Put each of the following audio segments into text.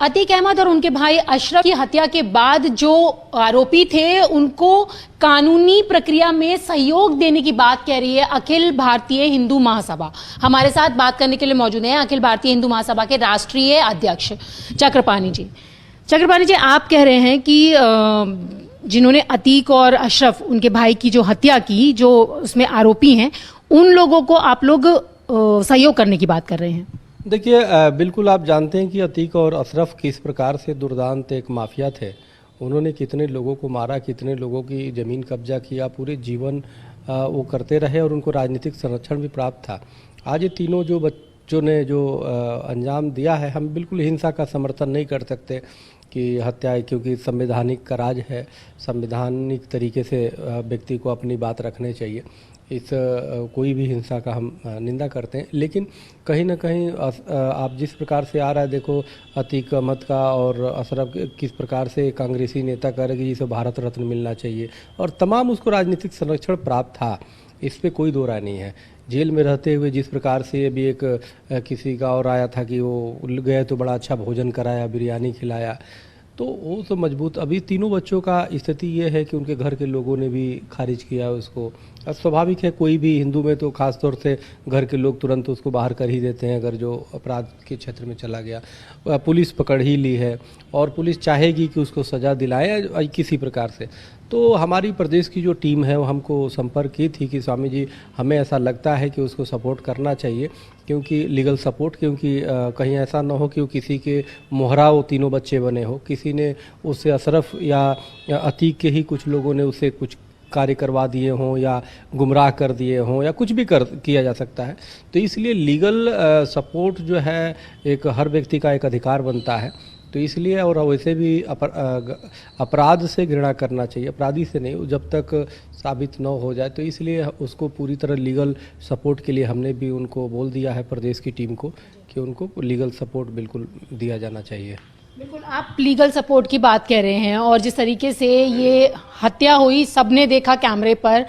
अतीक अहमद और उनके भाई अशरफ की हत्या के बाद जो आरोपी थे उनको कानूनी प्रक्रिया में सहयोग देने की बात कह रही है अखिल भारतीय हिंदू महासभा। हमारे साथ बात करने के लिए मौजूद हैं अखिल भारतीय हिंदू महासभा के राष्ट्रीय अध्यक्ष चक्रपाणी जी। चक्रपाणी जी, आप कह रहे हैं कि जिन्होंने अतीक और अशरफ उनके भाई की जो हत्या की, जो उसमें आरोपी हैं, उन लोगों को आप लोग सहयोग करने की बात कर रहे हैं। देखिए, बिल्कुल आप जानते हैं कि अतीक और अशरफ किस प्रकार से दुर्दांत एक माफिया थे। उन्होंने कितने लोगों को मारा, कितने लोगों की ज़मीन कब्जा किया, पूरे जीवन वो करते रहे और उनको राजनीतिक संरक्षण भी प्राप्त था। आज ये तीनों जो बच्चों ने जो अंजाम दिया है, हम बिल्कुल हिंसा का समर्थन नहीं कर सकते कि हत्या है, क्योंकि संवैधानिक का राज है, संवैधानिक तरीके से व्यक्ति को अपनी बात रखनी चाहिए। इस कोई भी हिंसा का हम निंदा करते हैं, लेकिन कहीं ना कहीं आप जिस प्रकार से आ रहा है, देखो अतीक अहमद का और अशरफ किस प्रकार से कांग्रेसी नेता कह रहे कि जिसे भारत रत्न मिलना चाहिए और तमाम उसको राजनीतिक संरक्षण प्राप्त था, इस पे कोई दो राय नहीं है। जेल में रहते हुए जिस प्रकार से अभी एक किसी का और आया था कि वो गए तो बड़ा अच्छा भोजन कराया, बिरयानी खिलाया, तो वो तो मजबूत। अभी तीनों बच्चों का स्थिति ये है कि उनके घर के लोगों ने भी खारिज किया उसको। स्वाभाविक है, कोई भी हिंदू में तो खास तौर से घर के लोग तुरंत उसको बाहर कर ही देते हैं अगर जो अपराध के क्षेत्र में चला गया। पुलिस पकड़ ही ली है और पुलिस चाहेगी कि उसको सज़ा दिलाए किसी प्रकार से। तो हमारी प्रदेश की जो टीम है वो हमको संपर्क की थी कि स्वामी जी, हमें ऐसा लगता है कि उसको सपोर्ट करना चाहिए, क्योंकि लीगल सपोर्ट, क्योंकि कहीं ऐसा ना हो कि वो किसी के मोहरा वो तीनों बच्चे बने हो, किसी ने उससे अशरफ या अतीक के ही कुछ लोगों ने उसे कुछ कार्य करवा दिए हों या गुमराह कर दिए हों या कुछ भी किया जा सकता है। तो इसलिए लीगल सपोर्ट जो है एक हर व्यक्ति का एक अधिकार बनता है। तो इसलिए, और वैसे भी अपराध से घृणा करना चाहिए, अपराधी से नहीं, जब तक साबित न हो जाए। तो इसलिए उसको पूरी तरह लीगल सपोर्ट के लिए हमने भी उनको बोल दिया है प्रदेश की टीम को कि उनको लीगल सपोर्ट बिल्कुल दिया जाना चाहिए। बिल्कुल, आप लीगल सपोर्ट की बात कह रहे हैं और जिस तरीके से ये हत्या हुई सबने देखा कैमरे पर,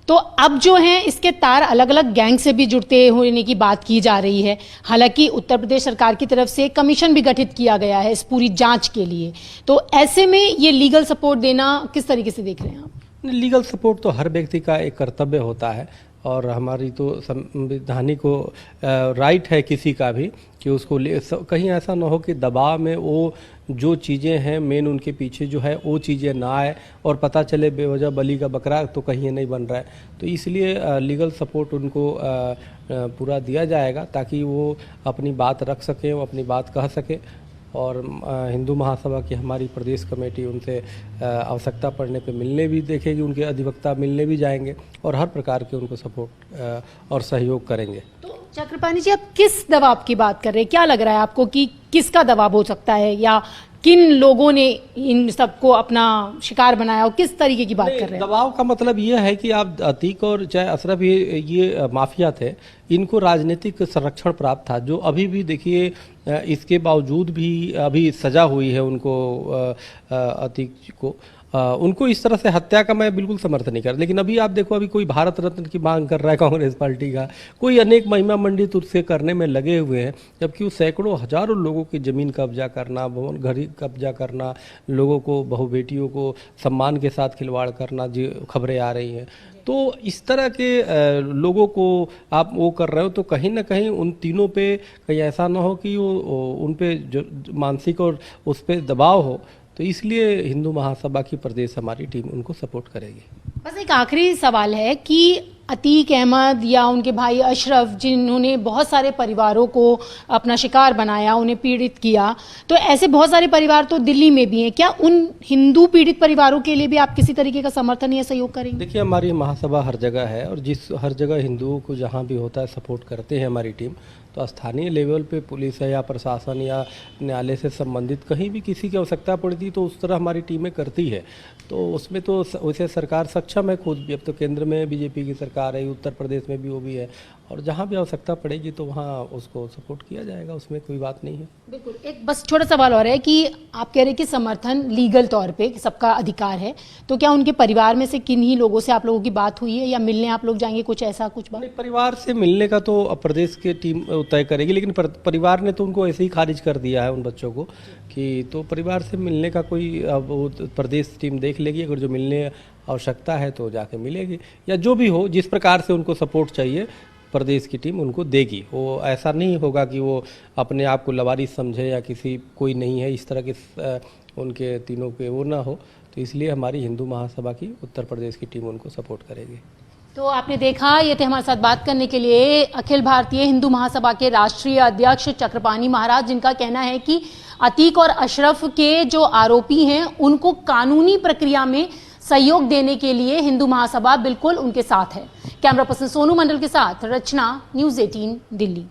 तो अब जो हैं इसके तार अलग अलग गैंग से भी जुड़ते होने की बात की जा रही है। हालांकि उत्तर प्रदेश सरकार की तरफ से कमीशन भी गठित किया गया है इस पूरी जांच के लिए, तो ऐसे में ये लीगल सपोर्ट देना किस तरीके से देख रहे हैं आप? लीगल सपोर्ट तो हर व्यक्ति का एक कर्तव्य होता है और हमारी तो संवैधानिक राइट है किसी का भी कि उसको कहीं ऐसा ना हो कि दबाव में वो जो चीज़ें हैं मेन उनके पीछे जो है वो चीज़ें ना आए और पता चले बेवजह बलि का बकरा तो कहीं ये नहीं बन रहा है। तो इसलिए लीगल सपोर्ट उनको पूरा दिया जाएगा ताकि वो अपनी बात रख सकें, वो अपनी बात कह सकें। और हिंदू महासभा की हमारी प्रदेश कमेटी उनसे आवश्यकता पड़ने पे मिलने भी देखेगी, उनके अधिवक्ता मिलने भी जाएंगे और हर प्रकार के उनको सपोर्ट और सहयोग करेंगे। तो चक्रपाणी जी, आप किस दबाव की बात कर रहे हैं? क्या लग रहा है आपको कि किसका दबाव हो सकता है या किन लोगों ने इन सबको अपना शिकार बनाया और किस तरीके की बात कर रहे हैं? दबाव का मतलब ये है कि आप अतीक और चाहे अशरफ ये माफिया थे, इनको राजनीतिक संरक्षण प्राप्त था, जो अभी भी देखिए इसके बावजूद भी अभी सजा हुई है उनको, अतीक को उनको इस तरह से हत्या का मैं बिल्कुल समर्थन नहीं कर। लेकिन अभी आप देखो, अभी कोई भारत रत्न की मांग कर रहा है कांग्रेस पार्टी का, कोई अनेक महिमा मंडित उससे करने में लगे हुए हैं, जबकि वो सैकड़ों हजारों लोगों की ज़मीन कब्जा करना, भवन घर कब्जा करना, लोगों को, बहू बेटियों को सम्मान के साथ खिलवाड़ करना, जो खबरें आ रही हैं। तो इस तरह के लोगों को आप वो कर रहे हो, तो कहीं ना कहीं उन तीनों पे कहीं ऐसा ना हो कि वो उन पे जो मानसिक और उस पर दबाव हो। तो इसलिए हिंदू महासभा की प्रदेश हमारी टीम उनको सपोर्ट करेगी। बस एक आखिरी सवाल है कि अतीक अहमद या उनके भाई अशरफ, जिन्होंने बहुत सारे परिवारों को अपना शिकार बनाया, उन्हें पीड़ित किया, तो ऐसे बहुत सारे परिवार तो दिल्ली में भी हैं, क्या उन हिंदू पीड़ित परिवारों के लिए भी आप किसी तरीके का समर्थन या सहयोग करेंगे? देखिए, हमारी महासभा हर जगह है और जिस हर जगह हिंदुओं को जहाँ भी होता है सपोर्ट करते हैं हमारी टीम। तो स्थानीय लेवल पे पुलिस है या प्रशासन या न्यायालय से संबंधित कहीं भी किसी की आवश्यकता पड़ती तो उस तरह हमारी टीमें करती है। तो उसमें तो वैसे सरकार सक्षम है खुद भी। अब तो केंद्र में बीजेपी की सरकार है, उत्तर प्रदेश में भी वो भी है और जहाँ भी आवश्यकता पड़ेगी तो वहाँ उसको सपोर्ट किया जाएगा, उसमें कोई बात नहीं है। बिल्कुल। एक बस छोटा सवाल और है कि आप कह रहे हैं कि समर्थन लीगल तौर पे सबका अधिकार है, तो क्या उनके परिवार में से किन्हीं लोगों से आप लोगों की बात हुई है या मिलने आप लोग जाएंगे, कुछ ऐसा कुछ बात? नहीं, परिवार से मिलने का तो अब प्रदेश की टीम तय करेगी, लेकिन परिवार ने तो उनको ऐसे ही खारिज कर दिया है उन बच्चों को कि तो परिवार से मिलने का कोई अब वो प्रदेश टीम देख लेगी, अगर जो मिलने आवश्यकता है तो जाके मिलेगी, या जो भी हो जिस प्रकार से उनको सपोर्ट चाहिए प्रदेश की टीम उनको देगी। वो ऐसा नहीं होगा कि वो अपने आप को लवारिस समझे या किसी कोई नहीं है, इस तरह के उनके तीनों के वो ना हो, तो इसलिए हमारी हिंदू महासभा की उत्तर प्रदेश की टीम उनको सपोर्ट करेगी। तो आपने देखा, ये थे हमारे साथ बात करने के लिए अखिल भारतीय हिंदू महासभा के राष्ट्रीय अध्यक्ष चक्रपाणी महाराज, जिनका कहना है कि अतीक और अशरफ के जो आरोपी हैं उनको कानूनी प्रक्रिया में सहयोग देने के लिए हिंदू महासभा बिल्कुल उनके साथ है। कैमरा पर्सन सोनू मंडल के साथ रचना, न्यूज़ 18 दिल्ली।